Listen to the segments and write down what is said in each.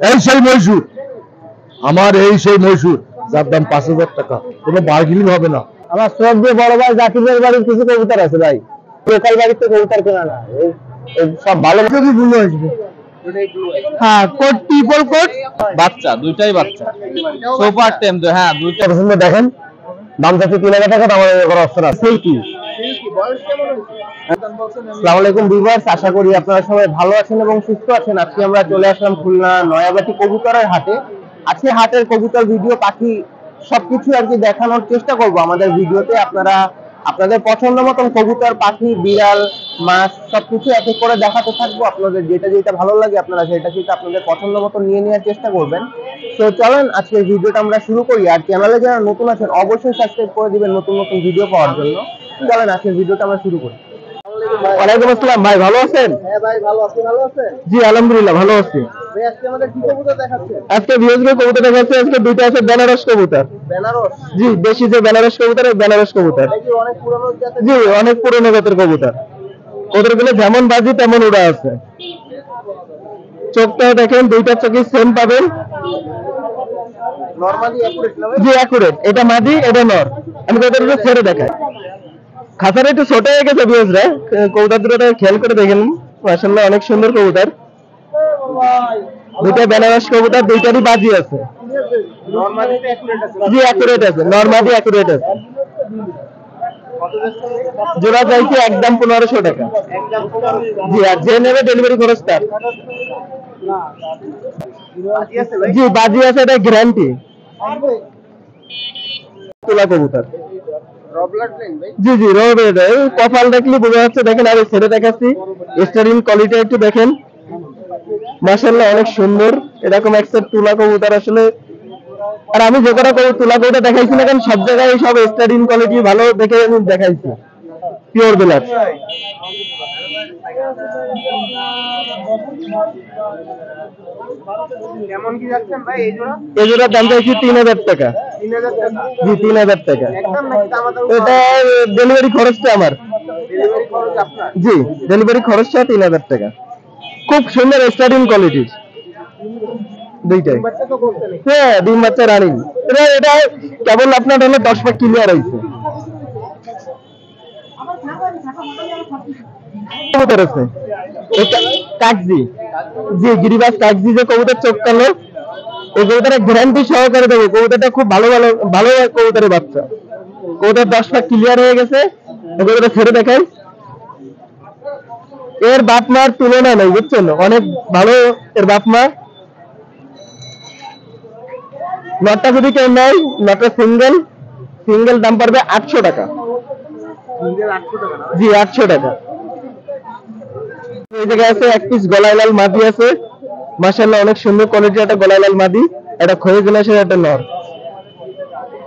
এই সেই মহীশূর, আমার এই সেই মহীশূর, যার দাম 5,000 টাকা, কোনো বার্গেনিং হবে না। আমার সব দিয়ে বড় ভাই জাকিরের বাড়ির কিছু কবুতর আছে ভাই, লোকাল বাড়িতে কবুতর কেনা না, সব ভালো যদি ভুল আসবে। হ্যাঁ, কোট ট্রিপল কোট বাচ্চা, দুইটাই বাচ্চা, সুপার টেম। হ্যাঁ, দুইটা পছন্দ। দেখেন দাম যাচ্ছে 3,000 টাকা, আমার করার অপশন আছে। কি আসসালামু আলাইকুম ভিউয়ার্স, আশা করি আপনারা সবাই ভালো আছেন এবং সুস্থ আছেন। আজকে আমরা চলে আসলাম খুলনা নয়াবাটি কবুতরের হাটে। আজকে হাটের কবুতর ভিডিও পাখি সবকিছু আর কি দেখানোর চেষ্টা করব আমাদের ভিডিওতে। আপনারা আপনাদের পছন্দ মতন কবুতর, পাখি, বিড়াল, মাছ সবকিছু এক এক করে দেখাতে থাকবো। আপনাদের যেটা যেটা ভালো লাগে আপনারা সেটা সেটা আপনাদের পছন্দ মতন নিয়ে নেওয়ার চেষ্টা করবেন। তো চলেন আজকের ভিডিওটা আমরা শুরু করি। আর চ্যানেলে যারা নতুন আছেন অবশ্যই সাবস্ক্রাইব করে দিবেন নতুন নতুন ভিডিও পাওয়ার জন্য। চলেন আজকের ভিডিওটা আমরা শুরু করি। ওয়ালাইকুম আসসালাম ভাই, ভালো আছেন? হ্যাঁ ভাই ভালো আছি, ভালো আছেন? জি আলহামদুলিল্লাহ ভালো আছি। ভাই আজকে আমাদের কি কবুতর দেখাচ্ছেন? আজকে ভিউজকে কবুতর দেখাচ্ছি। আজকে দুইটা আছে বেনারস কবুতর। বেনারস? জি, দেশি যে বেনারস কবুতর, বেনারস কবুতর। এই যে অনেক পুরানো জাতের। জি, অনেক পুরনো জাতের কবুতর। ওদেরগুলো যেমন বাজি তেমন উড়া আছে। চোখটা দেখেন, দুইটা চোখই সেম পাবেন। নরমালি অ্যাকুরেট না ভাই? জি অ্যাকুরেট। এটা মাদি, এটা নর। আমি কবুতরটা ছেড়ে দেখাই। খাঁচাটা একটু ছোট হয়ে গেছে ভিউজরা, কবুতর দুটো খেয়াল করে দেখেন। মাশাআল্লাহ অনেক সুন্দর কবুতর। দুইটা বেনারস কবুতর, দুইটারই বাজি আছে। নরমালি অ্যাকুরেট আছে? জি অ্যাকুরেট আছে, নরমালি অ্যাকুরেট আছে। কত যাচ্ছে? জোড়া চাইছি একদম 1500 টাকা। একদম 15। জি, আর যে নেবে ডেলিভারি খরচ তার। বাজি আছে ভাই? জি বাজি আছে, এটা গ্যারান্টি। তোলা কবুতর। রবলার প্লেন ভাই? জি জি রবেট। কপাল দেখলে বোঝা যাচ্ছে। দেখেন আমি ছেড়ে দেখাচ্ছি, স্টারিং কোয়ালিটি একটু দেখেন। মাশাআল্লাহ অনেক সুন্দর। এরকম একটা তুলা কবুতর আসলে, আর আমি যে কটা তুলা কবুতর দেখাইছি না কেন সব জায়গায় সব স্টারিং কোয়ালিটি ভালো দেখে আমি দেখাইছি। Pure blood. কেমন কি যাচ্ছেন ভাই এই জোড়া? এই জোড়ার দাম চাইছি 3,000 টাকা। 3000 টাকা? জি 3,000 টাকা। একদম নাকি দামাদাম? এটা ডেলিভারি খরচটা আমার। ডেলিভারি খরচ আপনার? জি ডেলিভারি খরচটা 3,000 টাকা। খুব সুন্দর স্টার্টিং কোয়ালিটির দুইটাই। বাচ্চা তো করতে নেই? হ্যাঁ, ডিম বাচ্চা রানিং। এটা কেবল আপনার হলো 10 পাক ক্লিয়ার হয়েছে। কবুতর আছে কাকজি। জি গিরিবাস কাকজি যে কবুতর, চোখ কালো। এই কবুতরের গ্যারান্টি সহকারে দেবো। কবুতরটা খুব ভালো ভালো ভালো কবুতরের বাচ্চা। কবুতর 10 পাক ক্লিয়ার হয়ে গেছে। কবুতরটা ছেড়ে দেখাই। এর বাপ মার তুলনা নেই, বুঝছেন? অনেক ভালো এর বাপ মা। নটটা যদি কেউ নেয়, নটটা সিঙ্গেল, সিঙ্গেল দাম পড়বে 800 টাকা। সিঙ্গেল 800 টাকা না? জি 800 টাকা। এই জায়গায় আছে এক পিস গলায় লাল মাদি আছে। মাশাআল্লাহ অনেক সুন্দর কোয়ালিটির একটা গলায় লাল মাদি। এটা খয়ে গেলাসের একটা নর।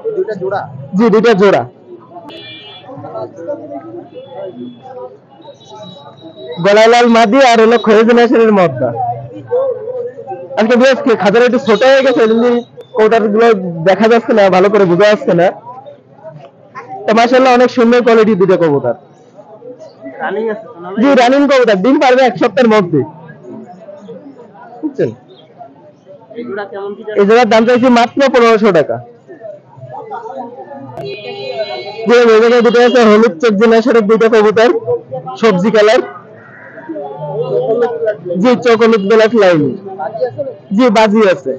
এই দুইটা জোড়া? জি দুইটা জোড়া। গলায় লাল মাদি আর হলো খয়ে গেলাসের মদ্দা। আজকে বেশ খাতাটা একটু ছোট হয়ে গেছে, এজন্য কবুতর গুলো দেখা যাচ্ছে না, ভালো করে বোঝা যাচ্ছে না। তো মাশাআল্লাহ অনেক সুন্দর কোয়ালিটি দুটো কবুতর। রানিং আছে তো না ভাই? জি রানিং কবুতর, ডিম পারবে 1 সপ্তাহের মধ্যে, বুঝছেন? এই জোড়া কেমন কি এই জোড়ার দাম চাইছি মাত্র 1500 টাকা। যে ওই জায়গায় দুটো আছে হলুদ চোখ জেনারেশনের দুটো কবুতর, সবজি কালার। জি চোখ হলুদ ব্ল্যাক লাইন। বাজি আছে? জি বাজি আছে,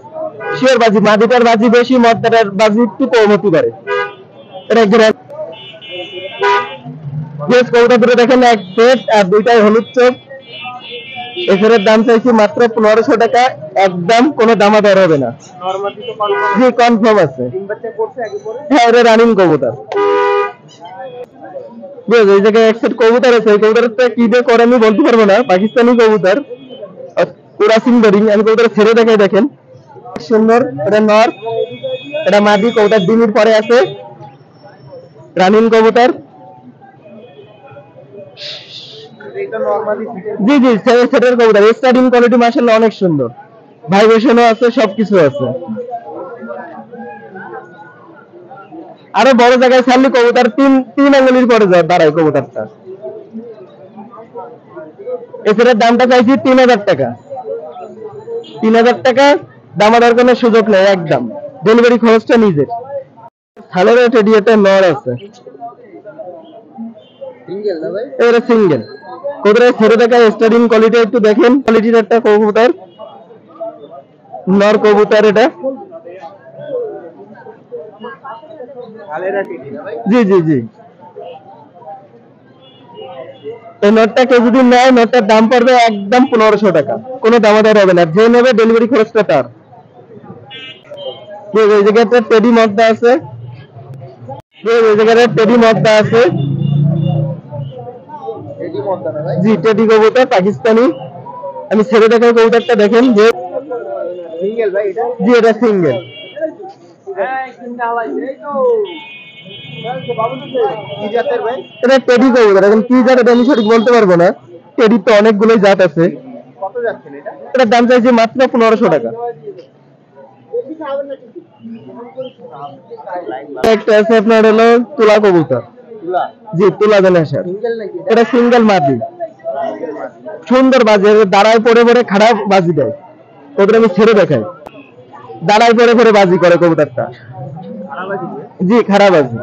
শিওর বাজি। মাদিটার বাজি বেশি, মদ্দাটার বাজি একটু কম হতে পারে। এটা গ্যারান্টি। কবুতর দুটো দেখেন, এক সেট আর দুইটাই হলুদ চোখ। এছাড়ার দাম চাইছি মাত্র 1500 টাকা। একদম কোনো দামাদার হবে না। নরমালি তো কনফার্ম? জি কনফার্ম আছে। ডিম বাচ্চা করছে আগে পরে? হ্যাঁ এটা রানিং কবুতর। বেশ এই জায়গায় এক সেট কবুতর আছে। এই কবুতরটা কি দিয়ে করে আমি বলতে পারবো না। পাকিস্তানি কবুতর, ক্রসিং ব্রিডিং। আমি কবুতর ছেড়ে দেখাই, দেখেন সুন্দর। এটা নর, এটা মাদি। কবুতর ডিমের পরে আছে, রানিং কবুতর। এটা নরমালি জি জি সেটের কবুতর। স্টার্টিং কোয়ালিটি মাশাআল্লাহ অনেক সুন্দর, ভাইব্রেশনও আছে, সবকিছু আছে। আরো বড় জায়গায় ছাড়লে কবুতর তিন আঙ্গুলির পরে দাঁড়ায় কবুতরটা। এছাড়া দামটা চাইছি 3000 টাকা। 3000 টাকা, দামাদার কোনো সুযোগ নেই, একদম ডেলিভারি খরচটা নিজের। থালের টেডি একটা নর আছে, সিঙ্গেল না ভাই? এটা সিঙ্গেল। কবুতরের ছেড়ে দেখা স্টার্টিং কোয়ালিটি একটু দেখেন, কোয়ালিটির একটা কবুতর, নর কবুতর এটা। আলেরা টিডি না ভাই? জি জি জি, এই নটটা কেউ যদি নেয়, নটটার দাম পড়বে একদম 1500 টাকা, কোনো দামাদার হবে না, যে নেবে ডেলিভারি খরচটা তার। এই জায়গায় একটা টেডি মদ্দা আছে, এই জায়গায় টেডি মদ্দা আছে, টিডি মদ্দা না ভাই? জি টেডি কবুতর পাকিস্তানি। আমি ছেড়ে দেখা কবুতরটা দেখেন যে, সিঙ্গেল ভাই এটা? জি এটা সিঙ্গেল। কি জাতের ভাই? এটা টেডি কবুতর, এখন কি জাত এটা আমি সঠিক বলতে পারবো না, টেডি তো অনেকগুলোই জাত আছে। কত যাচ্ছেন এটা? এটার দাম চাইছি মাত্র 1500 টাকা। একটা আছে আপনার হলো তুলা কবুতর, তুলা? জি তুলা দেনেশার, সিঙ্গেল নাকি এটা? এটা সিঙ্গেল মাদি, সুন্দর বাজি, দাঁড়ায় পড়ে পড়ে খারাপ বাজি দেয় কবুতর। আমি ছেড়ে দেখাই, দাঁড়ায় পড়ে পড়ে বাজি করে কবুতরটা, আড়াবাজি ভাই? জি খারাপ বাজি।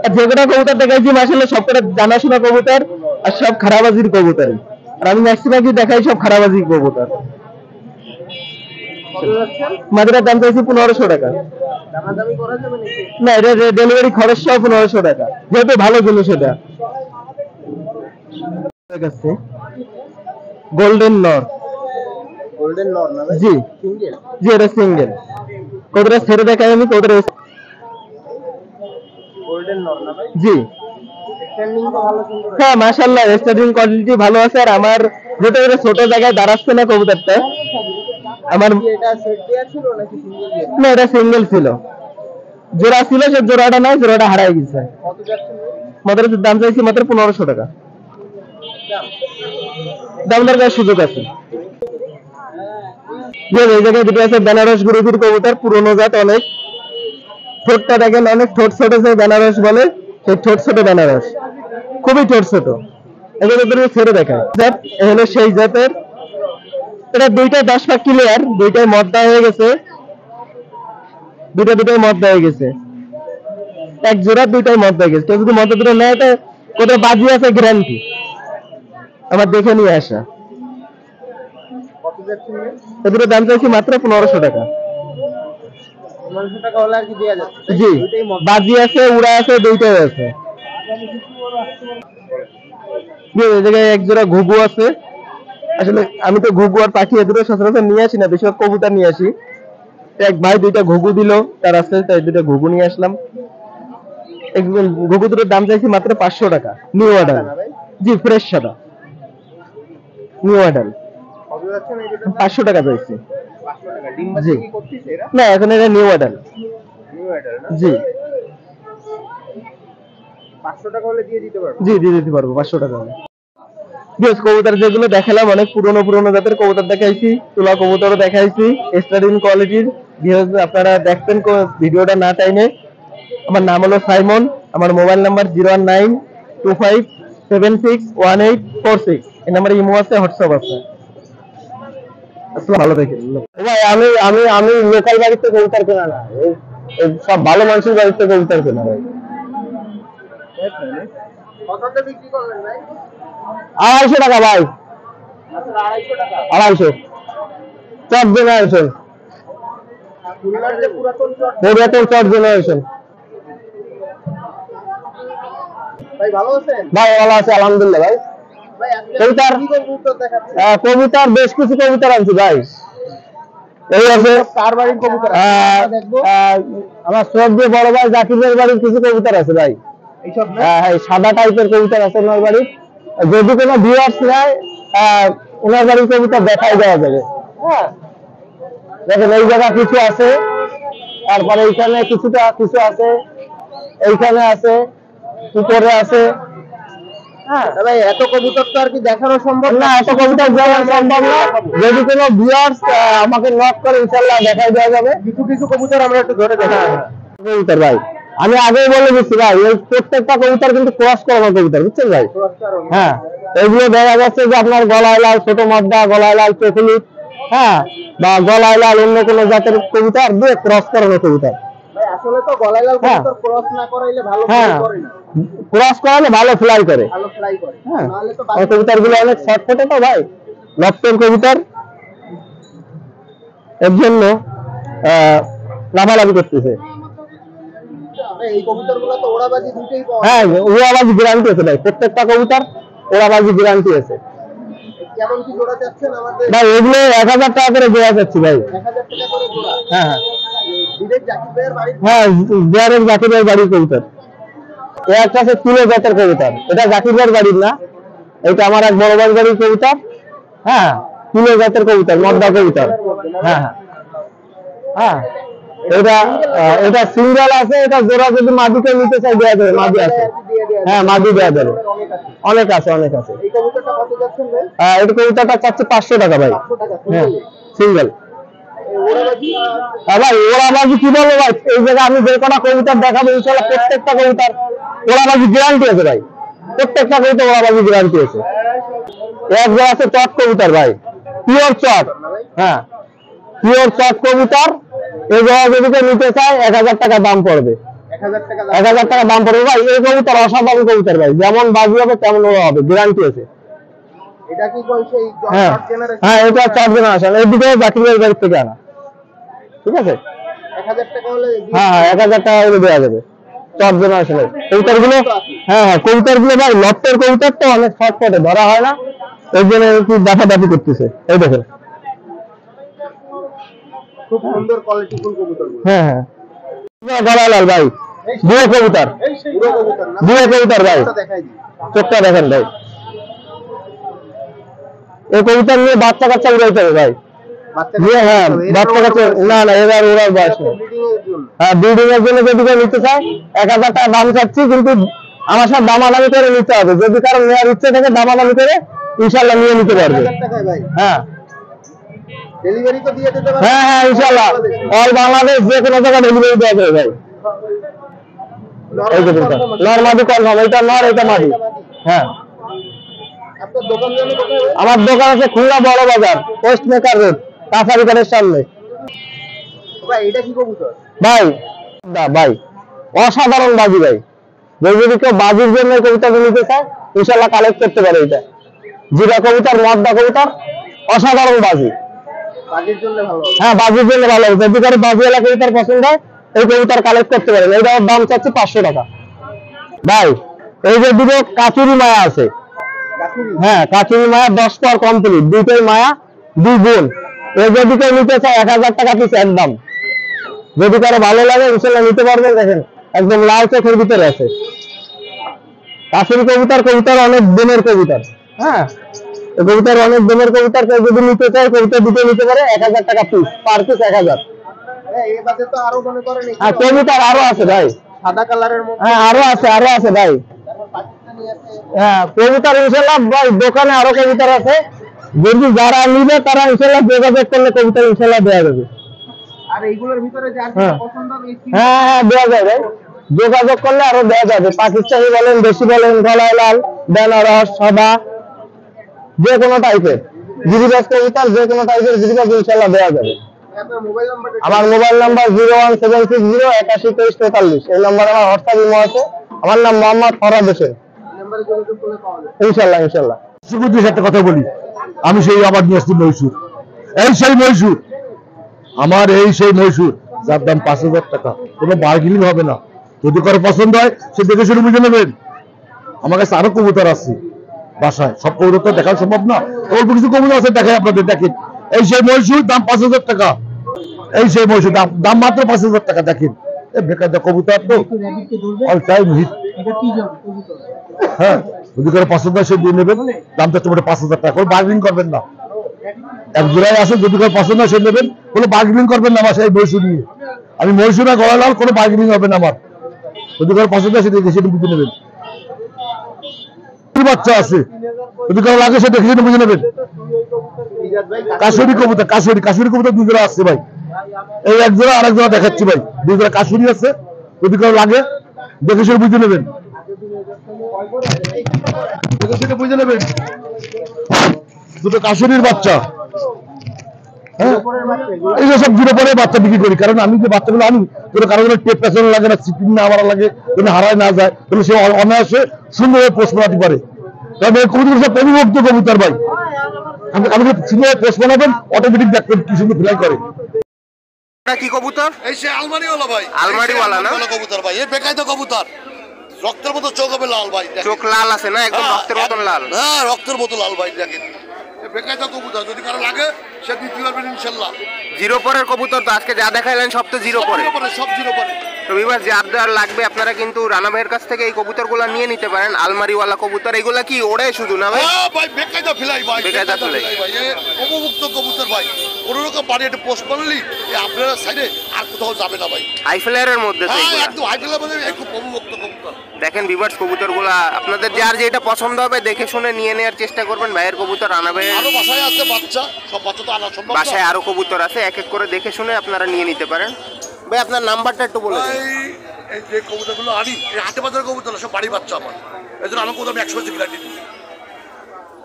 আর যে কটা কবুতর দেখাইছি মাসাল্লাহ সবকটা জানাশোনা কবুতর, আর সব খারাপবাজির কবুতর। আর আমি ম্যাক্সিমামই দেখাই সব খারাপবাজির কবুতর। কত যাচ্ছেন? মাদিরার দাম চাইছি 1500 টাকা। দামাদামি করা যাবে নাকি? না, এটা ডেলিভারি খরচ সহ 1500 টাকা, যেহেতু ভালো জিনিস এটা। গোল্ডেন নর, গোল্ডেন নর না ভাই? জি সিঙ্গেল? জি এটা সিঙ্গেল। কতটা ছেড়ে দেখাই আমি, কতটা গোল্ডেন নর না ভাই? জি স্ট্যান্ডিং তো ভালো সুন্দর। হ্যাঁ মাশাআল্লাহ, স্টার্টিং কোয়ালিটি ভালো আছে। আর আমার যেটা এটা ছোট জায়গায় দাঁড়াচ্ছে না কবুতরটা, আমার কি এটা সেট দেয়া ছিল নাকি সিঙ্গেল দিয়ে? না এটা সিঙ্গেল ছিল, জোড়া ছিল, সে জোড়াটা নাই, জোড়াটা হারাই গেছে। কত যাচ্ছেন ভাই? মাত্র দাম চাইছি মাত্র 1500 টাকা, দাম? দাম দরকার সুযোগ আছে। এই জায়গায় দুটো আছে বেনারস গ্রুপের কবুতর, পুরনো জাত অনেক। ঠোঁটটা দেখেন অনেক ঠোঁট ছোট, সে বেনারস বলে, সেই ঠোঁট ছোট বেনারস, খুবই ঠোঁট ছোট। এগুলো ছেড়ে দেখায় জাত, এ হলো সেই জাতের। এটা দুইটা 10 পাক ক্লিয়ার, দুইটাই মদ্দা হয়ে গেছে, দুইটাই মদ্দা হয়ে গেছে, এক জোড়া দুইটাই মদ্দা হয়ে গেছে। কেউ যদি মদ্দা দুটো নেয়, তো কোথাও বাজি আছে গ্যারান্টি, আমার দেখে নিয়ে আসা। কত যাচ্ছেন ভাই? এগুলোর দাম চাইছি মাত্র 1500 টাকা। 1500 টাকা হলে আর কি দেয়া যাচ্ছে? জি দুইটাই মদ্দা? বাজি আছে, উড়া আছে, দুইটাই আছে। এই জায়গায় এক জোড়া ঘুঘু আছে। আসলে আমি তো ঘুঘু আর পাখি এ দুটো সচরাচর নিয়ে আসি না, বেশিরভাগ কবুতর নিয়ে আসি। এক ভাই দুইটা ঘুঘু দিল তার আছে, তাই দুইটা ঘুঘু নিয়ে আসলাম। ঘুঘু দুটোর দাম চাইছি মাত্র 500 টাকা, নিউ অর্ডার। না ভাই? জি ফ্রেশ সাদা, নিউ অর্ডার, কত যাচ্ছেন এই দুটো? 500 টাকা চাইছি। 500 টাকা। ডিম বাচ্চা জি। কি করতেছে এরা? না এখন এটা নিউ অর্ডার, নিউ অ্যাডাল না? জি 500 টাকা হলে দিয়ে দিতে পারবো? জি দিয়ে দিতে পারবো 500 টাকা। বেশ কবুতর যেগুলো দেখালাম অনেক পুরনো জাতের কবুতর দেখাইছি, তুলা কবুতরও দেখাইছি স্টার্টিং কোয়ালিটির। আপনারা দেখবেন ভিডিওটা না টাইমে। আমার নাম হলো সাইমন, আমার মোবাইল নাম্বার 01925761846। এই নাম্বারে ইমো আছে, হোয়াটসঅ্যাপ আছে। আসলে ভালো দেখেন ভাই, আমি আমি আমি লোকাল বাড়িতে কবুতর কেনা না, এই সব ভালো মানুষের বাড়িতে কবুতর কেনা ভাই। কততে বিক্রি করবেন ভাই? 250 টাকা ভাই, মাত্র 250 টাকা? 250 চট জেনারেশন, খুলনার যে পুরাতন চট। পুরাতন চট জেনারেশন। ভাই ভালো আছেন? ভাই ভালো আছে আলহামদুলিল্লাহ ভাই। ভাই আজকে কবুতর? কি কবুতর দেখাচ্ছেন? কবুতর বেশ কিছু কবুতর আনছি ভাই। এই আছে কার বাড়ির কবুতর? আমরা দেখবো। আমার সব দিয়ে বড় ভাই জাকিরের বাড়ির কিছু কবুতর আছে ভাই। এইসব না? হ্যাঁ সাদা টাইপের কবুতর আছে ওনার বাড়ির। যদি কোনো ভিউয়ার্স নেয় ওনার বাড়ির কবুতর দেখাই দেওয়া যাবে। হ্যাঁ দেখেন এই জায়গা কিছু আছে, তারপরে এইখানে কিছু আছে, এইখানে আছে, উপরে আছে। হ্যাঁ ভাই এত কবুতর তো আর কি দেখানো সম্ভব না, এত কবুতর দেওয়া সম্ভব না। যদি কোনো ভিউয়ার্স আমাকে নক করে ইনশাআল্লাহ দেখাই দেওয়া যাবে। কিছু কবুতর আমরা একটু ধরে দেখাই। কবুতর ভাই আমি আগেই বলে দিচ্ছি ভাই, এই প্রত্যেকটা কবুতর কিন্তু ক্রস করানো কবুতর, বুঝছেন ভাই? হ্যাঁ এগুলো দেখা যাচ্ছে যে আপনার গলায় লাল ছোট মদ্দা, গলায় লাল চকুলি, হ্যাঁ, বা গলায় লাল অন্য কোনো জাতের কবুতর দিয়ে ক্রস করানো কবুতর। ভাই আসলে তো গলায় লাল হ্যাঁ। কবুতর ক্রস না করাইলে ভালো হ্যাঁ, করে না, ক্রস করালে ভালো ফ্লাই করে। ভালো ফ্লাই করে। হ্যাঁ, নাহলে তো ওই কবুতর গুলো অনেক শর্টফটে তো ভাই, লফটের কবুতর, এর জন্য লাফালাফি করতেছে। এই কবুতরগুলো তো ওড়াবাজি দুটেই পাওয়া যায়। হ্যাঁ, ওড়াবাজি গ্যারান্টি আছে ভাই, প্রত্যেকটা কবুতর ওড়াবাজি গ্যারান্টি আছে কেমন কি জোড়া চাচ্ছেন আমাদের? ভাই। এগুলো 1000 টাকা করে জোড়া যাচ্ছে ভাই। 1000 টাকা করে জোড়া। হ্যাঁ ডিরেক্ট জাকির ভাইয়ের বাড়ি। হ্যাঁ, বিহারের জাকির ভাইয়ের বাড়ির কবুতর। এ একটা আছে কিলো জাতের কবুতর, এটা জাকির ভাইয়ের বাড়ির না, এটা আমার এক বড় ভাইয়ের বাড়ির কবুতর। হ্যাঁ, কিলো জাতের কবুতর, মদ্দা কবুতর। হ্যাঁ হ্যাঁ, এটা সিঙ্গেল আছে, এটা জোড়া যদি মাদিকে নিতে চাই দেওয়া যাবে, মাদি আছে। হ্যাঁ, মাদি দেওয়া যাবে, অনেক আছে, অনেক আছে। এই কবুতরটা কত যাচ্ছেন ভাই? এটা কবুতরটা চাচ্ছে 500 টাকা ভাই। 500 টাকা। হ্যাঁ, সিঙ্গেল। ওড়াবাজি ভাই ওড়াবাজি কি বলবো ভাই, এই জায়গায় আমি যে কটা কবুতর দেখাবো ইনশাআল্লাহ প্রত্যেকটা কবুতর ওড়াবাজি গ্যারান্টি আছে ভাই, প্রত্যেকটা কবুতর ওড়াবাজি গ্যারান্টি আছে। এক জায়গা আছে চট কবুতর ভাই, পিওর চট। হ্যাঁ, পিওর চট কবুতর। এই জায়গা যদি কেউ নিতে চায় 1000 টাকা দাম পড়বে। 1000 টাকা। 1000 টাকা দাম পড়বে ভাই। এই কবুতর অসাধারণ কবুতর ভাই, যেমন বাজি হবে তেমন ওরা হবে, গ্যারান্টি আছে। এটা কি কোন সেই হ্যাঁ জর্জ জেনারেশন? হ্যাঁ, এটা 4 জন আসেন, এই দিকে জাকির ভাইয়ের বাড়ি থেকে আনা, ঠিক আছে। 1000 টাকা হলে হ্যাঁ হ্যাঁ, 1000 টাকা করে দেওয়া যাবে। 4 জন আসলে কবুতর গুলো। হ্যাঁ হ্যাঁ, কবুতর গুলো ভাই লফটের কবুতর তো অনেক শর্টকাটে ধরা হয় না, এই জন্য একটু দাফাদাফি করতেছে। এই দেখেন। খুব সুন্দর কোয়ালিটি ফুল কবুতর। হ্যাঁ হ্যাঁ, গলায় লাল ভাই, বুড়ো কবুতর, পুরো কবুতর না? বুড়ো কবুতর ভাই, এটা দেখাই দিই। চোখটা দেখেন ভাই। এই কবুতর নিয়ে বাচ্চা কাচ্চা উড়াইতে হবে ভাই। বাচ্চা হ্যাঁ, বাচ্চা কাচ্চা না না, এবার ওরার বয়স নেই। ব্রিডিং এর জন্য। হ্যাঁ, ব্রিডিং এর জন্য যদি কেউ নিতে চায় 1000 টাকা দাম চাচ্ছি, কিন্তু আমার সাথে দামাদামি করে নিতে হবে। যদি কারো নেওয়ার ইচ্ছে থাকে দামাদামি করে ইনশাআল্লাহ নিয়ে নিতে পারবে। 1000 টাকায় ভাই। হ্যাঁ ডেলিভারি তো দিয়ে দিতে পারবেন? হ্যাঁ হ্যাঁ, ইনশাআল্লাহ অল বাংলাদেশ যে কোনো জায়গায় ডেলিভারি দেওয়া যাবে ভাই। এই যে নরমাদি কনফার্ম, এটা নর, এটা মাদি। হ্যাঁ, আপনার দোকান জানো কোথায় ভাই? আমার দোকান আছে খুলনা বড় বাজার, পোস্ট মেকার রোড, কাছারি ঘরের সামনে। ভাই এটা কি কবুতর? ভাই ভাই অসাধারণ বাজি ভাই, যদি কেউ বাজির জন্য কবিতা নিতে চায় ইনশাআল্লাহ কালেক্ট করতে পারে। এটা জিরা কবুতর, মদ্দা কবুতর, অসাধারণ বাজি। বাজির জন্য ভালো হবে। হ্যাঁ, বাজির জন্য ভালো হবে। যদি কারো বাজিওয়ালা কবুতর পছন্দ হয় এই কবুতর কালেক্ট করতে পারেন। এইটার দাম চাচ্ছি 500 টাকা ভাই। এই যে দুটো কাচুরি মায়া আছে, কাকুরি। হ্যাঁ কাচুরি মায়া 10 পর কমপ্লিট, দুটোই মায়া, 2 বোন। এই যদি কেউ নিতে চায় 1000 টাকা পিস একদম। যদি কারো ভালো লাগে ইনশাআল্লাহ নিতে পারবেন। দেখেন একদম লাল চোখের ভিতরে আছে কাচুরি কবুতর। কবুতর অনেক দিনের কবুতর। হ্যাঁ, এই কবুতর অনেক দিনের কবুতর। কেউ যদি নিতে চায় কবুতর দুটো নিতে পারে, 1000 টাকা পিস, পার পিস 1000। হ্যাঁ, এই বাদে তো আরো মনে করেন হ্যাঁ, কবুতর আরো আছে ভাই। সাদা কালারের মধ্যে হ্যাঁ, আরো আছে ভাই। তারপর পাকিস্তানি আছে। হ্যাঁ, কবুতর ইনশাআল্লাহ ভাই দোকানে আরো কবুতর আছে। যদি যারা নিবে তারা ইনশাআল্লাহ যোগাযোগ করলে কবুতর ইনশাআল্লাহ দেওয়া যাবে। আর এইগুলোর ভিতরে যার হ্যাঁ। যেটা পছন্দ হবে এই হ্যাঁ হ্যাঁ, দেওয়া যাবে, যোগাযোগ করলে আরো দেওয়া যাবে। পাকিস্তানি বলেন, দেশি বলেন, গলায় লাল, বেনারস, সাদা, যে কোনো টাইপের গিরিবাজ কবুতর, যে কোনো টাইপের গিরিবাজ ইনশাআল্লাহ দেওয়া যাবে। আপনার মোবাইল নাম্বারটা আমার মোবাইল নাম্বার 01760818343। এই নাম্বার আমার হোয়াটসঅ্যাপ ইমো আছে। আমার নাম মোহাম্মদ ফরহাদ হোসেন। নাম্বারে যোগাযোগ করলে পাওয়া যাবে। ইনশাআল্লাহ। সুকুতির সাথে কথা বলি, আমি সেই আবার নিয়ে আসছি মহীশূর। এই সেই মহীশূর, আমার এই সেই মহীশূর, যার দাম 5000 টাকা। কোনো বার্গেনিং হবে না। যদি কারো পছন্দ হয় সে দেখে শুনে বুঝে নেবেন। আমার কাছে আরো কবুতর আছে বাসায়, সব কবুতর তো দেখা সম্ভব না। অল্প কিছু কবুতর আছে, দেখাই আপনাদের। দেখেন এই সেই মহীশূর, দাম 5000 টাকা। এই সেই মহীশূর, দাম মাত্র 5000 টাকা। দেখেন এই বেকার কবুতর তো অল টাইম হিট। হ্যাঁ, যদি কারো পছন্দ হয় সে দিয়ে নেবেন। দামটা তোমার 5000 টাকা, কোনো বার্গেনিং করবেন না। এক জোড়ায় আছে, যদি কারো পছন্দ হয় সে নেবেন, কোনো বার্গেনিং করবেন না। আমার সেই মহীশূর নিয়ে, আমি মহীশূর আর গলায় লাল, কোনো বার্গেনিং হবে না আমার। যদি কারো পছন্দ হয় সে দেখে সেটা বুঝে নেবেন। বাচ্চা আছে, যদি কারো লাগে সে দেখে সেটা বুঝে নেবেন। ইজাজ ভাই কাশুরি কবুতর, কাশুরি কবুতর 2 জোড়া আছে ভাই। এই এক জোড়া আর এক জোড়া দেখাচ্ছি ভাই। 2 জোড়া কাশুরি আছে, যদি কারো লাগে দেখে সেটা বুঝে নেবেন। দেখে সেটা বুঝে নেবেন। দুটো কাশুরির বাচ্চা, হ্যাঁ উপরের বাচ্চা এগুলো এই যে সব জিরো পরে বাচ্চা বিক্রি করি, কারণ আমি যে বাচ্চাগুলো আনি তোর কারো কোনো টেপ পেছানো লাগে না, সিপিং না মারা লাগে, যেন হারায় না যায়, তাহলে সে অনায়াসে সুন্দরভাবে পোস্ট বানাতে পারে। তবে এই কবুতর সব প্রবিভক্ত কবুতর ভাই, আমি সিনিয়র পোস্ট বানাবেন অটোমেটিক দেখবেন কি সুন্দর ফ্লাই করে। কি কবুতর? এই সে আলমারিওয়ালা ভাই, আলমারিওয়ালা না? কবুতর ভাই, এই বেকায়দা কবুতর, রক্তের মতো চোখ হবে লাল ভাই, দেখেন। চোখ লাল আছে না, একদম রক্তের মতন লাল। হ্যাঁ রক্তের মতো লাল ভাই, দেখেন এই বেকায়দা কবুতর, যদি কারো লাগে সে দিতে পারবেন ইনশাল্লাহ। জিরো পরের কবুতর তো আজকে যা দেখাইলেন সব তো জিরো পরে। সব জিরো পরে। তো বিভাস যার লাগবে আপনারা কিন্তু রানা ভাইয়ের কাছ থেকে এই কবুতরগুলো নিয়ে নিতে পারেন। আলমারিওয়ালা কবুতর, এগুলা কি ওড়ে শুধু না ভাই? হ্যাঁ ভাই বেকায়দা ফিলাই ভাই, বেকায়দা ফিলাই ভাই, এই অবমুক্ত কবুতর ভাই, কোনো রকম বাড়ি একটা পোস্ট বানালি আপনারা সাইডে আর কোথাও যাবে না ভাই। হাইফ্লায়ারের মধ্যে তো হ্যাঁ এগুলা। একদম হাইটেলের মধ্যে একটু অবমুক্ত কবুতর। দেখেন ভিউয়ার্স কবুতরগুলা আপনাদের যার যেটা পছন্দ হবে দেখে শুনে নিয়ে নেওয়ার চেষ্টা করবেন। ভাইয়ের কবুতর, রানা ভাইয়ের আরো বাসায় আছে বাচ্চা, সব বাচ্চা তো আনা সম্ভব না। বাসায় আরো কবুতর আছে, এক এক করে দেখে শুনে আপনারা নিয়ে নিতে পারেন। ভাই আপনার নাম্বারটা একটু বলে দিন। এই যে কবুতরগুলো আনি, এই হাটে বাজারের কবুতর সব বাড়ি বাচ্চা আমার, এই জন্য আমার কোথাও আমি 100 গ্যারান্টি দিই,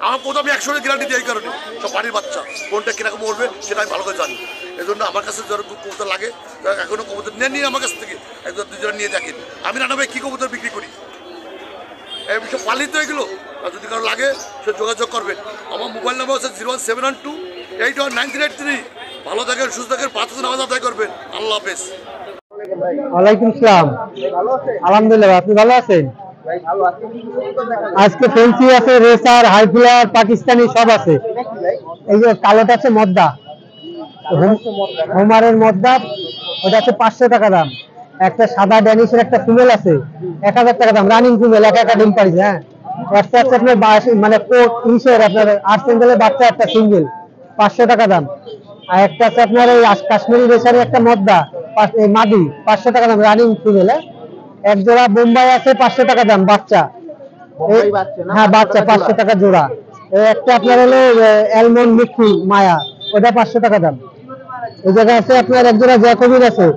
আমার কোথাও আমি 100 গ্যারান্টি দিই, এই কারণে সব বাড়ির বাচ্চা, কোনটা কিরকম মরবে সেটা আমি ভালো করে জানি। এই জন্য আমার কাছে যারা কবুতর লাগে, এখনো কবুতর নিয়ে আমার কাছ থেকে একজন দুজন নিয়ে দেখেন। আমি রানা ভাই কী কবুতর বিক্রি করি, এই সব পালিত এগুলো, আর যদি কারো লাগে সে যোগাযোগ করবেন। আমার মোবাইল নাম্বার হচ্ছে 01712819383। ভালো থাকেন, সুস্থ থাকেন, 5 নামাজ আদায় করবেন। আল্লাহ হাফেজ। ওয়ালাইকুম আসসালাম। আলহামদুলিল্লাহ, আপনি ভালো আছেন? আজকে ফেন্সি আছে, রেসার, হাইফ্লায়ার, পাকিস্তানি সব আছে। এই যে কালোটা আছে মদ্দা, হোমারের মদ্দা, ওটা আছে 500 টাকা দাম। একটা সাদা ড্যানিশের একটা ফিমেল আছে 1000 টাকা দাম, রানিং ফিমেল, একা ডিম পাইছে। হ্যাঁ একটা আছে আপনার মানে কোট ইসের আপনার 8 সিঙ্গেলের বাচ্চা, একটা সিঙ্গেল 500 টাকা দাম। আর একটা আছে আপনার এই কাশ্মীরি রেসারের একটা মদ্দা, মাদি 500 টাকা দাম, রানিং ফিমেল। এক জোড়া বোম্বাই আছে 500 টাকা দাম, বাচ্চা। হ্যাঁ বাচ্চা 500 টাকা জোড়া। একটা আপনার হলো অ্যালমন্ড মিক্সি মায়া, ওটা 500 টাকা দাম। এই জায়গায় আছে আপনার এক জোড়া জ্যাকোবিন আছে,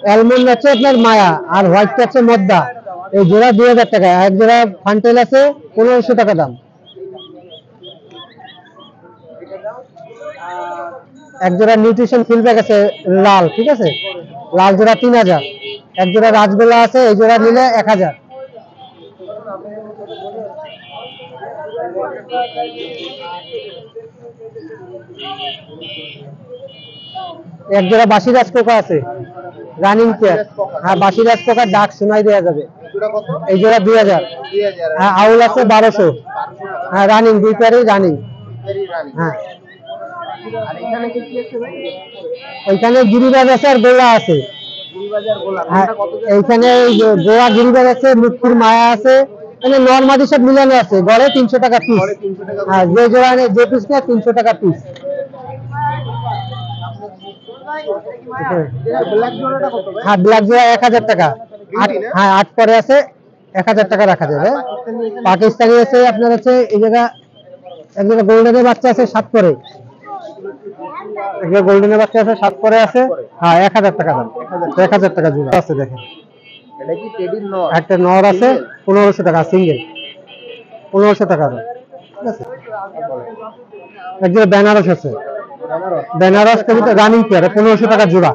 অ্যালমন্ড আছে আপনার মায়া, আর হোয়াইট আছে মদ্দা, এই জোড়া 2000 টাকা। এক জোড়া ফান্টেল আছে 1500 টাকা দাম। এক জোড়া নিউট্রিশন ফিল্ডব্যাক আছে লাল, ঠিক আছে, লাল জোড়া 3000। এক জোড়া রাজগোলা আছে, এই জোড়া নিলে 1000। এক জোড়া বাসিরাজ পোকা আছে, রানিং পেয়ার। হ্যাঁ বাসিরাজ পোকা ডাক শোনাই দেওয়া যাবে, এই জোড়া 2000। হ্যাঁ আউল আছে 1200। হ্যাঁ রানিং, দুই পেয়ারই রানিং। হ্যাঁ ওইখানে গিরিবাজ আছে আর গোলা আছে। হ্যাঁ এইখানে গোয়া গিরিবাজ আছে, মুক্তির মায়া আছে, মানে নর্মালি সব মিলানো আছে। গড়ে 300 টাকা পিস। হ্যাঁ যে জোড়া যে পিস নেয় 300 টাকা পিস। হ্যাঁ ব্ল্যাক জোড়া 1000 টাকা। হ্যাঁ 8 পরে আছে, 1000 টাকা রাখা যাবে। পাকিস্তানি আছে আপনার আছে এই জায়গা, এক জায়গা গোল্ডেনের বাচ্চা আছে 7 পরে, একটা গোল্ডেনের বাচ্চা আছে 7 পরে আছে। হ্যাঁ 1000 টাকা দাম, 1000 টাকা জোড়া আছে। দেখেন একটা নর আছে 1500 টাকা সিঙ্গেল, 1500 টাকা দাম, ঠিক আছে। একটা বেনারস আছে, বেনারস কবিতা রানিং পেয়ার 1500 টাকা জোড়া,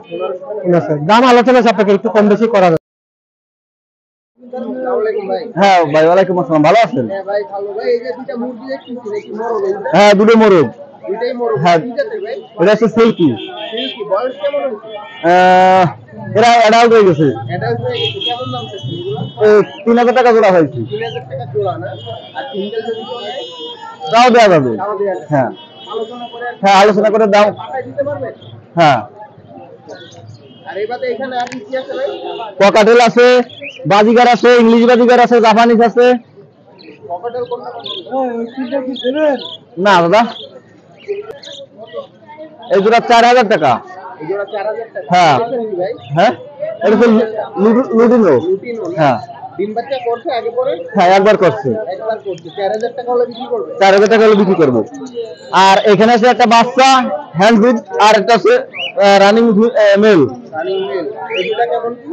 দাম আলোচনা সাপেক্ষে একটু কম বেশি করা যাবে। হ্যাঁ ভাই ওয়ালাইকুম আসসালাম, ভালো আছেন? হ্যাঁ দুটো মোরগ। হ্যাঁ এটা হচ্ছে সিল্কি, এরা অ্যাডাল্ট হয়ে গেছে, 3000 টাকা জোড়া হয়েছে, তাও দেওয়া যাবে। হ্যাঁ হ্যাঁ আলোচনা করে দাও। হ্যাঁ ককাটেল আছে, বাজিগার আছে, ইংলিশ বাজিগার আছে, জাপানিজ আছে। না দাদা এই জোড়া 4000 টাকা। হ্যাঁ হ্যাঁ এটা হচ্ছে লুটিনো। হ্যাঁ ডিম বাচ্চা করছে আগে পরে? হ্যাঁ একবার করছে। একবার করছে। 4000 টাকা হলে বিক্রি করবে? 4000 টাকা হলে বিক্রি করবো। আর এখানে আছে একটা বাচ্চা হ্যান্ড ফিড, আর একটা আছে রানিং মেল। Running male. এই দুটো কেমন কি?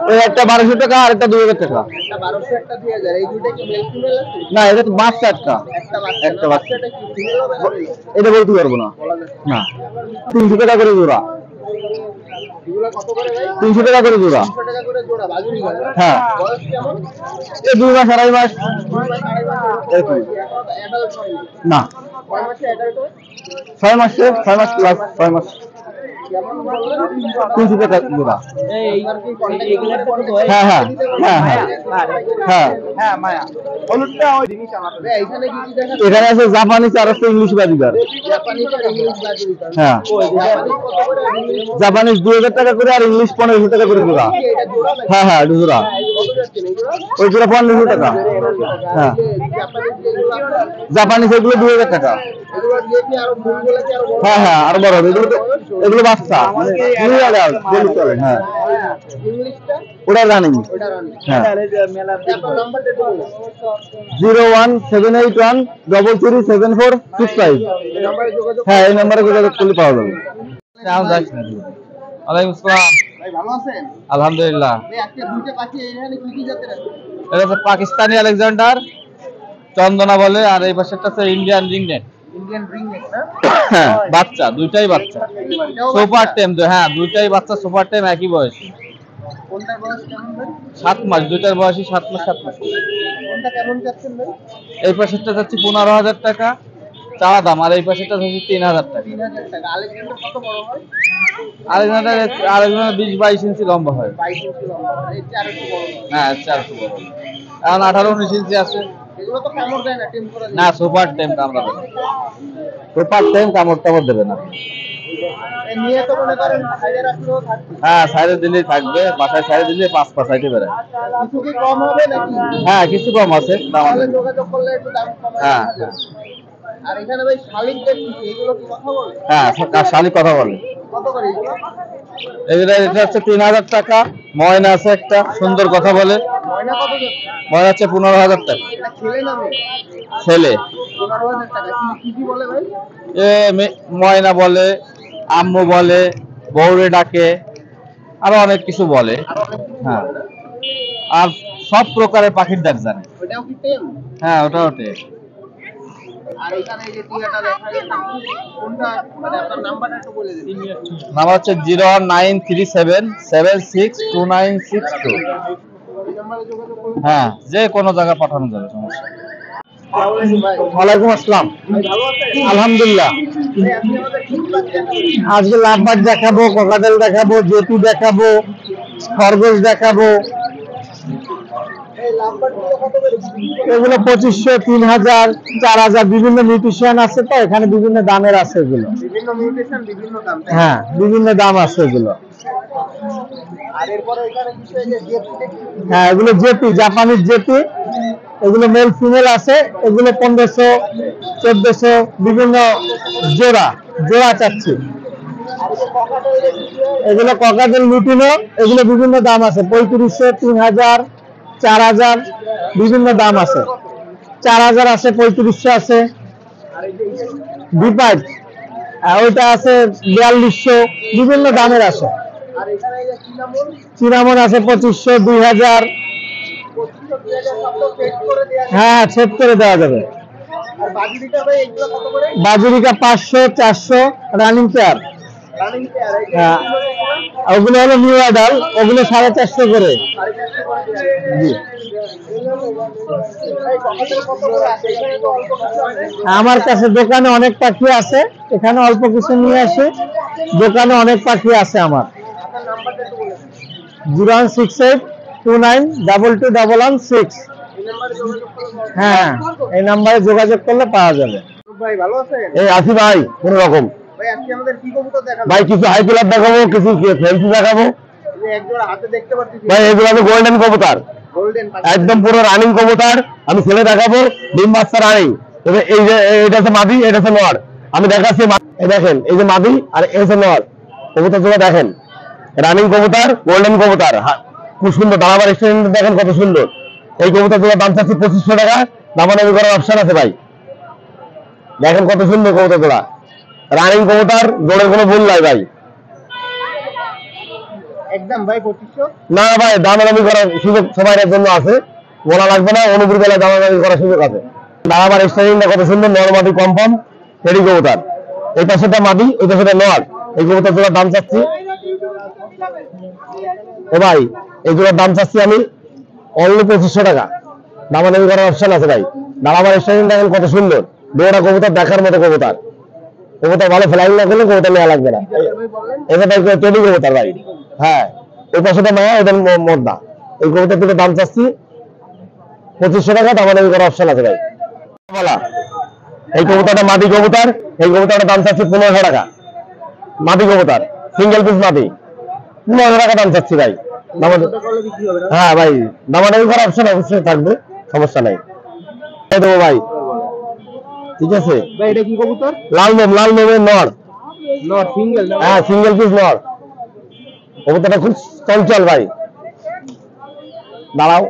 ওই একটা 1200 টাকা আর একটা 2000 টাকা। একটা 1200 একটা 2000। এই দুটো কি মেল ফিমেল আছে? না এটা তো বাচ্চা একটা। একটা বাচ্চা। একটা বাচ্চা। বাচ্চাটা কি ফিমেল হবে না মেল? এটা বলতে পারবো না। বলা যাচ্ছে না 300 টাকা করে জোড়া। এগুলো কত করে ভাই? 300 টাকা করে জোড়া। 300 টাকা করে জোড়া বাজুরি গাছ। হ্যাঁ বয়স কেমন? এই 2 মাস 2.5 মাস। 2 মাস 2.5 মাস এরকম। অ্যাডাল্ট হয়নি। না কয় মাসে অ্যাডাল্ট হয়? 6 মাস প্লাস 6 মাস। কেমন বললেন? 300 টাকা জোড়া। এইবার কি কন্টাক্ট করতে হয়? হ্যাঁ হ্যাঁ হ্যাঁ হ্যাঁ হ্যাঁ। হ্যাঁ মায়া। হলুদটা ওই জিনিস আমাদের। ভাই এখানে কি কি দেখা? এখানে আছে জাপানিজ আর আছে ইংলিশ বাজিগার। জাপানিজ আর ইংলিশ বাজুরি গাছ। হ্যাঁ জাপানিজ কত করে আর ইংলিশ? জাপানিজ 2000 টাকা করে আর ইংলিশ 1500 টাকা করে জোড়া। এটা জোড়া নাকি? হ্যাঁ হ্যাঁ জোড়া। কত যাচ্ছে এগুলো? ওই জোড়া 1500 টাকা। হ্যাঁ জাপানিজ যেগুলো আপনার জাপানিজ এগুলো 2000 টাকা। এগুলো দিয়ে কি আরো ফুলগুলো কি আরো বড়? হ্যাঁ হ্যাঁ আরো বড় হবে। এগুলো বাচ্চা মানে নিউ অ্যাডাল্ট বলি চলে। হ্যাঁ ইংলিশটা ওটা রানিং। ওটা রানি। হ্যাঁ আপনার নাম্বারটা একটু বলুন। 01781337465। এই নাম্বারে যোগাযোগ হ্যাঁ এই নাম্বারে যোগাযোগ করলে পাওয়া যাবে। ওয়ালাইকুম আসসালাম। ভাই ভালো আছেন? আলহামদুলিল্লাহ। ভাই আজকে দুইটা পাখি এখানে কি কি জাতের আছে? এটা হচ্ছে পাকিস্তানি আলেকজান্ডার, চন্দনা বলে, আর এই পাশেরটা হচ্ছে ইন্ডিয়ান রিংনেট। ইন্ডিয়ান রিং নেক না? হ্যাঁ বাচ্চা, দুইটাই বাচ্চা। এটাও সুপার টেম, হ্যাঁ দুইটাই বাচ্চা সুপার টেম, একই বয়সী। কোনটার বয়স কেমন ভাই? 7 মাস, দুইটার বয়সী 7 মাস 7 মাস। কোনটা কেমন যাচ্ছেন ভাই? এই পাশেরটা যাচ্ছে 15,000 টাকা চাওয়া দাম, আর এই পাশেরটা যাচ্ছে 3,000 টাকা। 3000 টাকা। আলেকজান্ডার কত বড় হয়? আরেকজনের 20-22 ইঞ্চি লম্বা হয়। 22 ইঞ্চি লম্বা। এই চার একটু বড় হয়। হ্যাঁ 4 বড়। এখন 18-19 ইঞ্চি আছে। এগুলো তো কামড় দেয় না, টেম করা যায়। না সুপার টেম কামড়াবে না। সুপার টাইম কামড় টামড় দেবে না। এই নিয়ে তো মনে করেন সাইডে রাখলেও থাকবে। হ্যাঁ সাইডে দিলেই থাকবে, বাসায় সাইডে দিলে 5 চাইতে পারে। কিছু কি কম হবে নাকি? হ্যাঁ কিছু কম আছে দাম তাহলে আছে। যোগাযোগ করলে একটু দাম কমায় হ্যাঁ দেওয়া যাবে। আর এখানে ভাই শালিক দেখছি, এগুলো কি কথা বলে? হ্যাঁ শালি কথা বলে। কত করে এগুলো? এটা হচ্ছে 3,000 টাকা। ময়না আছে একটা, সুন্দর কথা বলে। ময়না কত যাচ্ছে? ময়না হচ্ছে 15,000 টাকা। এটা ছেলে না মেয়ে? ছেলে। 15,000 টাকা। কি কি বলে ভাই? ময়না বলে, আম্মু বলে, বউরে ডাকে, আরো অনেক কিছু বলে। আর অনেক কিছু হ্যাঁ বলে না? আর সব প্রকারের পাখির ডাক জানে। ওটাও কি টেম? হ্যাঁ ওটাও টেম। আর এখানে এই যে টিয়াটা দেখা যাচ্ছে, কোনটা মানে আপনার নাম্বারটা একটু বলে দিন। নাম্বার হচ্ছে 01937762962। এই নাম্বারে যোগাযোগ করুন। হ্যাঁ যে কোনো জায়গায় পাঠানো যাবে, সমস্যা নেই। ভাই ওয়ালাইকুম আসসালাম। ভালো আছেন? আলহামদুলিল্লাহ। ভাই আপনি আমাদের কি কি পাখি দেখাবেন? আজকে লাভবার্ড দেখাবো, কোকাটেল দেখাবো, জেপি দেখাবো, খরগোশ দেখাবো। এই লাম্বারগুলো কত করে বিক্রি করেন? এগুলো 2500, 3000, 4000 বিভিন্ন নিউট্রিশন আছে, তো এখানে বিভিন্ন দামের আছে এগুলো। বিভিন্ন মিউটেশন বিভিন্ন দাম, তাই না? হ্যাঁ বিভিন্ন দাম আছে এগুলো। আর এরপরে এখানে কিছু এই যে জেপি দেখি। হ্যাঁ এগুলো জেপি, জাপানিজ জেপি। এগুলো মেল ফিমেল আছে। এগুলো 1500, 1400 বিভিন্ন জোড়া জোড়া চাচ্ছি। আর এই যে ককাটেল দেখি, এগুলো ককাটেল লুটিনো, এগুলো বিভিন্ন দাম আছে, 3500, 3000, 4000 বিভিন্ন দাম আছে। 4000 আছে, 3500 আছে। আর এই যে বিপাইপ ওইটা আছে 4200, বিভিন্ন দামের আছে। আর এখানে এই যে সিনামন চিনামন আছে 2500, 2000। 2500 2000 সব তো সেট করে দেয়া যায়। হ্যাঁ সেট করে দেওয়া যাবে। আর বাজুরিটা ভাই এগুলো কত করে? বাজুরিকা 500, 400 রানিং পেয়ার। Running pair. এই যে হ্যাঁ এগুলো দেখুন, ওগুলো হলো নিউ অ্যাডাল, ওগুলো 450 করে। 450 করে দেয়া যায়। জি। এই ককাটেল কত করে আছে? এখানে তো অল্প কিছু আছে। আমার কাছে দোকানে অনেক পাখি আছে, এখানে অল্প কিছু নিয়ে আসে। দোকানে অনেক পাখি আছে আমার। আপনার নাম্বারটা একটু বলে দিন। 01682922116। এই নাম্বারে যোগাযোগ করলে হ্যাঁ এই নাম্বারে যোগাযোগ করলে পাওয়া যাবে। ভাই ভালো আছেন? এই আসি ভাই কোন রকম। ভাই আজকে আমাদের কি কবুতর দেখাবেন? ভাই কিছু হাই ক্লাব দেখাবো, কিছু ফ্যান্সি দেখাবো। এই যে এক জোড়া হাতে দেখতে পাচ্ছি, ভাই এগুলো আমি গোল্ডেন কবুতর, গোল্ডেন একদম পুরো রানিং কবুতর। আমি ছেলে দেখাবো, ডিম বাচ্চা রানিং। তবে এই যে এটা হচ্ছে মাদি, এটা হচ্ছে নর। আমি দেখাচ্ছি, এই দেখেন এই যে মাদি আর এই হচ্ছে নর। কবুতর গুলো দেখেন, রানিং কবুতর, গোল্ডেন কবুতর, খুব সুন্দর দাঁড়াবার স্টাইল দেখেন কত সুন্দর। এই কবুতর গুলোর দাম চাচ্ছি 2500 টাকা, দামাদামি করার অপশন আছে ভাই। দেখেন কত সুন্দর কবুতর গুলা, রানিং কবুতর, দৌড়ের কোনো ভুল নাই ভাই। একদম ভাই 2500? না ভাই, দামাদামি করার সুযোগ সবার জন্য আছে, বলা লাগবে না, অনুভূতি বেলায় দামাদামি করার সুযোগ আছে। দাঁড়াবার স্টাইলটা কত সুন্দর, নরমাদি কমফর্ম রেডি কবুতর। এই পাশেটা মাদি, ওই পাশেটা নর। এই কবুতর গুলোর দাম চাচ্ছি ও ভাই, এইগুলোর দাম চাচ্ছি আমি অনলি 2500 টাকা, দামাদামি করার অপশন আছে ভাই। দাঁড়াবার স্টাইল দেখেন কত সুন্দর, দৌড়া কবুতর, দেখার মতো কবুতর। কবুতর ভালো ফ্লাইং না করলে কবুতর নেওয়া লাগবে না। এটা টেডি কবুতর ভাই। হ্যাঁ, এই পাশেটা মায়া, এটা মর্দা। এই কবুতর দুটো দাম চাচ্ছি 2500 টাকা, দামাদামি করার অপশন আছে ভাই। বলা এই কবুতরটা মাদি কবুতর, এই কবুতরটার দাম চাচ্ছি 1500 টাকা, মাদি কবুতর, সিঙ্গেল পিস মাদি, 1500 টাকা দাম চাচ্ছি ভাই। হ্যাঁ ভাই, দামাদামি করার অপশন অবশ্যই থাকবে, সমস্যা নাই, দেবো ভাই। ঠিক আছে ভাই এটা কি কবুতর? লাল নোমের নর। Not single? হ্যাঁ, সিঙ্গেল পিস নর। কবুতরটা খুব চঞ্চল ভাই। দাঁড়াও,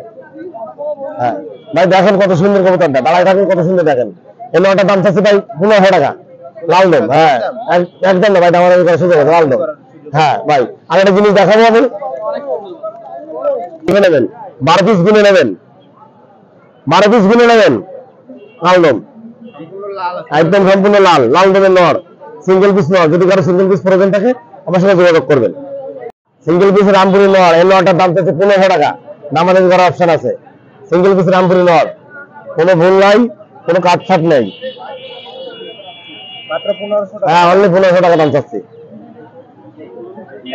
হ্যাঁ ভাই, দেখেন কত সুন্দর কবুতরটা, দাঁড়ায় থাকেন কত সুন্দর দেখেন। এই নটার দাম চাচ্ছি ভাই 1500 টাকা, লাল নোম। হ্যাঁ, একদম না ভাই, দামাদামি করার সুযোগ আছে, লাল নোম। হ্যাঁ ভাই, আর একটা জিনিস দেখাবো আমি, কিনে নেবেন 12 পিস কিনে নেবেন, 12 পিস কিনে নেবেন, লাল নোম, একদম সম্পূর্ণ লাল, লাল নোমের নর, সিঙ্গেল পিস নর। যদি কারো সিঙ্গেল পিস প্রয়োজন থাকে আমার সাথে যোগাযোগ করবেন। সিঙ্গেল পিস রামপুরি নর, এই নরটার দাম চাচ্ছে 1500 টাকা, দামাদামি করার অপশন আছে। সিঙ্গেল পিস রামপুরি নর, কোনো ভুল নাই, কোনো কাটছাট নেই। মাত্র 1500 টাকা? হ্যাঁ, অনলি 1500 টাকা দাম চাচ্ছি।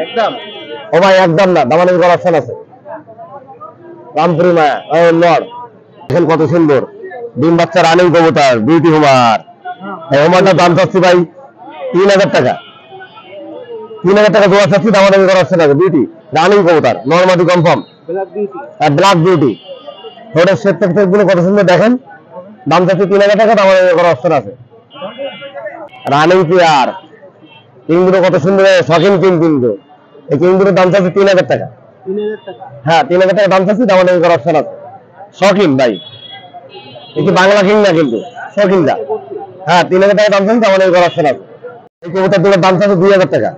একদম? ও ভাই একদম না, দামাদামি করার অপশন আছে। রামপুরি মায়া নর, দেখেন কত সুন্দর, ডিম বাচ্চা রানিং কবুতর, বিউটি হুমার। এই হুমারটার দাম চাচ্ছি ভাই 3000 টাকা, 3000 টাকা জোড়া চাচ্ছি, দামাদামি করার অপশন আছে। বিউটি রানিং কবুতর, নরমাদি confirm, black beauty? Black beauty. থোড়ের শেপ গুলো কত সুন্দর দেখেন, দাম চাচ্ছি 3000 টাকা, দামাদামি করার অপশন আছে। রানিং পেয়ার কিংগুলো কত সুন্দর, শখিন কিং কিন্তু। এই কিংগুলোর দাম চাচ্ছি 3000 টাকা। 3000 টাকা? হ্যাঁ, 3000 টাকা দাম চাচ্ছি, দামাদামি করার অপশন আছে। শখিন ভাই, একটু বাংলা কিং না কিন্তু, শখিনটা। হ্যাঁ, 3000 টাকা দাম চাচ্ছি, দামাদামি করার অপশন আছে। এই কবুতর দুটোর দাম চাচ্ছি 2000 টাকা,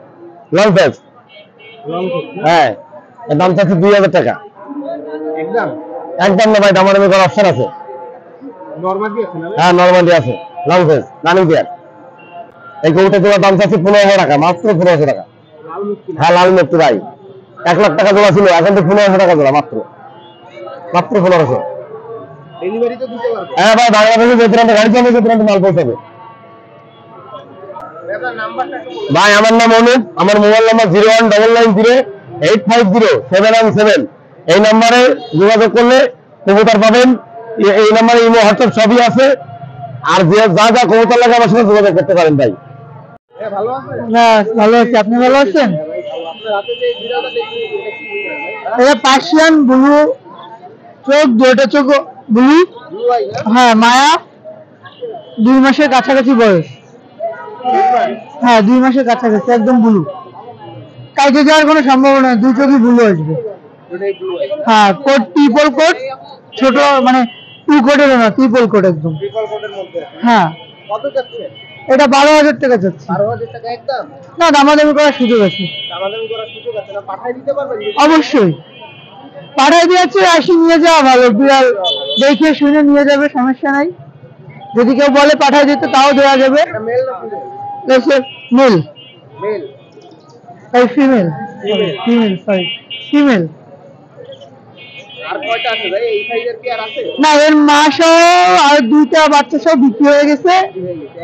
লং ফেস। হ্যাঁ, এর দাম চাচ্ছি 2000 টাকা। একদম? একদম না ভাই, দামাদামি করার অপশন আছে। নরমালি আছে না? হ্যাঁ, নরমালি আছে, লং ফেস, রানিং পেয়ার। এই কবুতর দুটোর দাম চাচ্ছি 1500 টাকা, মাত্র 1500 টাকা। লাল মুক্তি? হ্যাঁ, লাল মুক্তি ভাই, 1 লাখ টাকা জোড়া ছিল, এখন তো 1500 টাকা জোড়া, মাত্র 1500। ডেলিভারি তো দিতে পারবে? হ্যাঁ ভাই, বাংলাদেশে যে তুরন্ত গাড়ি চলবে, যে তুরন্ত মাল পৌঁছাবে। আপনার নাম্বারটা একটু বলুন। ভাই, আমার নাম অনুপ, আমার মোবাইল নাম্বার 01990850717। এই নাম্বারে যোগাযোগ করলে কবুতর পাবেন। এই নাম্বারে ইমো, হোয়াটসঅ্যাপ সবই আছে। আর যে যা যা কবুতর লাগে আমার সাথে যোগাযোগ করতে পারেন ভাই। ভালো আছে? না, ভালো আছি, আপনি ভালো আছেন? আপনার হাতে যে বিড়ালটা দেখছি এটা কি বিড়াল ভাই? এটা পার্সিয়ান ব্লু চোখ, দুটো চোখ ব্লু। ব্লু আই না? হ্যাঁ, মায়া 2 মাসের কাছাকাছি বয়স। হ্যাঁ, 2 মাসের কাছাকাছি, একদম ব্লু, কাইতে যাওয়ার কোনো সম্ভাবনা নেই, 2 চোখই ব্লু আসবে। ওটাই ব্লু আই? হ্যাঁ, কোট ট্রিপল কোট, ছোট মানে 2 কোটেরও না, ট্রিপল কোট একদম। ট্রিপল কোটের মধ্যে আছে? হ্যাঁ, কত যাচ্ছে? এটা 12,000 টাকা যাচ্ছে। 12,000 টাকা একদম? না, দামাদামি করার সুযোগ আছে, দামাদামি করার সুযোগ আছে না? পাঠাই দিতে পারবেন? অবশ্যই পাঠিয়ে দিয়েছে, আসি নিয়ে যাওয়া ভালো, বিড়াল দেখে শুনে নিয়ে যাবে, সমস্যা নাই। যদি কেউ বলে পাঠিয়ে দিতে, তাও দেওয়া যাবে। এটা মেল না ফিমেল? Male, male? এই ফিমেল, ফিমেল, সরি ফিমেল। আর কয়টা আছে ভাই? এই সাইজের কি আর আছে? না, এর মা সহ আর 2টা বাচ্চা সব বিক্রি হয়ে গেছে।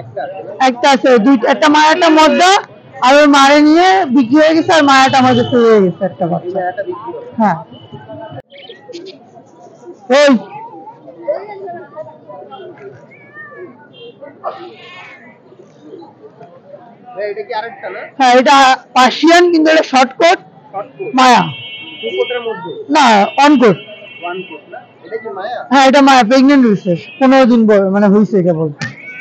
একটা আছে না? একটা আছে, একটা মা, একটা মদ্দা, আর ওর মারে নিয়ে বিক্রি হয়ে গেছে, আর মায়াটা আমাদের চলে হয়ে গেছে একটা এই বাচ্চা। জায়গাটা বিক্রি হবে? হ্যাঁ, ওই ভাই এটা কি আরেকটা না? হ্যাঁ, এটা পার্সিয়ান, কিন্তু এটা শর্টকট শর্ট কোট? মায়া, 2 কোটের মধ্যে? না অনকোট। 1 কোট না? এটা কি মায়া? হ্যাঁ, এটা মায়া প্রেগনেন্ট হয়েছে, 15 দিন মানে হয়েছে কেবল।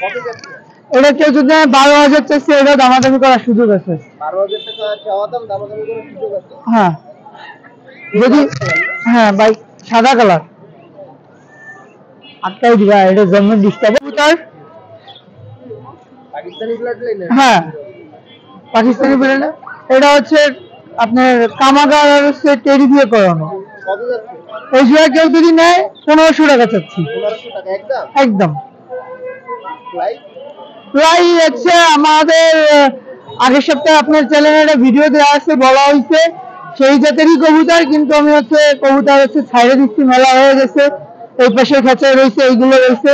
কত যাচ্ছে? এটা কেউ যদি 12,000 চাইছে, এটা দামাদামি করার সুযোগ আছে। 12,000 টাকা চাওয়া দাম, দামাদামি করার সুযোগ আছে? হ্যাঁ, যদি হ্যাঁ ভাই সাদা কালার আটটাই দিবা, এটা জন্ম ডিস্টার্ব কবুতর। হ্যাঁ পাকিস্তানি ব্র্যান্ড, এটা হচ্ছে আপনার কামাগার আর হচ্ছে টেরি দিয়ে করানো। এই জোড়া কেউ যদি নেয় 1500 টাকা চাচ্ছি একদম। প্রায় হচ্ছে আমাদের আগের সপ্তাহে আপনার চ্যানেলে একটা ভিডিও দেওয়া আছে, বলা হয়েছে সেই জাতেরই কবুতর, কিন্তু আমি হচ্ছে কবুতর হচ্ছে ছাইড়ে দিচ্ছি, মেলা হয়ে গেছে, এই পাশে খেঁচা রয়েছে, এইগুলো রয়েছে,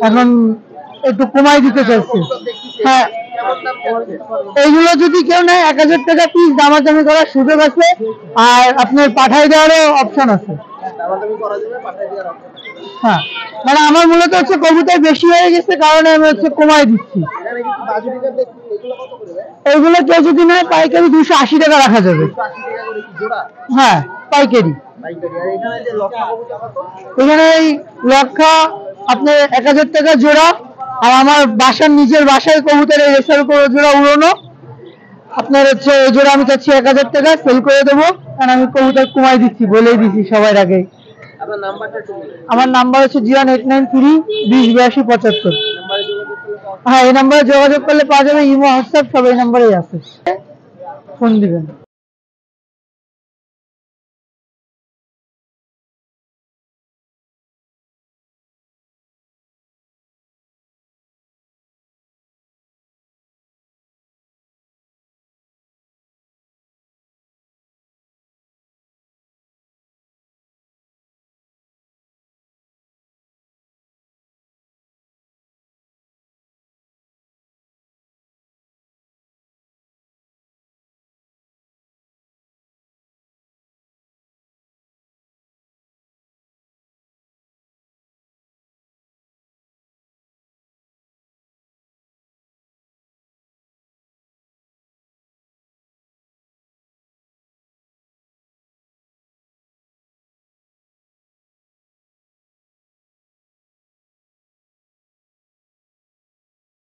এখন একটু কমাই দিতে চাইছি। হ্যাঁ এইগুলো যদি কেউ নেয় 1000 টাকা পিস দামাদামি করার সুযোগ আছে, আর আপনার পাঠাই দেওয়ারও অপশন আছে। হ্যাঁ মানে আমার মূলত হচ্ছে কবুতর বেশি হয়ে গেছে কারণে আমি হচ্ছে কমাই দিচ্ছি। এইগুলো কেউ যদি নেয় পাইকারি 280 টাকা রাখা যাবে। হ্যাঁ পাইকারি। এখানে এই লক্ষা আপনার 1000 টাকা জোড়া, আর আমার বাসার নিজের বাসায় কবুতরের রেসার উপর জোড়া উড়ানো, আপনার হচ্ছে ওই জোড়া আমি চাচ্ছি 1000 টাকা সেল করে দেবো, কারণ আমি কবুতর কমাই দিচ্ছি, বলেই দিচ্ছি সবার আগে। আমার নাম্বার হচ্ছে 01893 208275। হ্যাঁ এই নাম্বারে যোগাযোগ করলে পাওয়া যাবে, ইমো হোয়াটসঅ্যাপ সব এই নাম্বারেই আছে, ফোন দিবেন।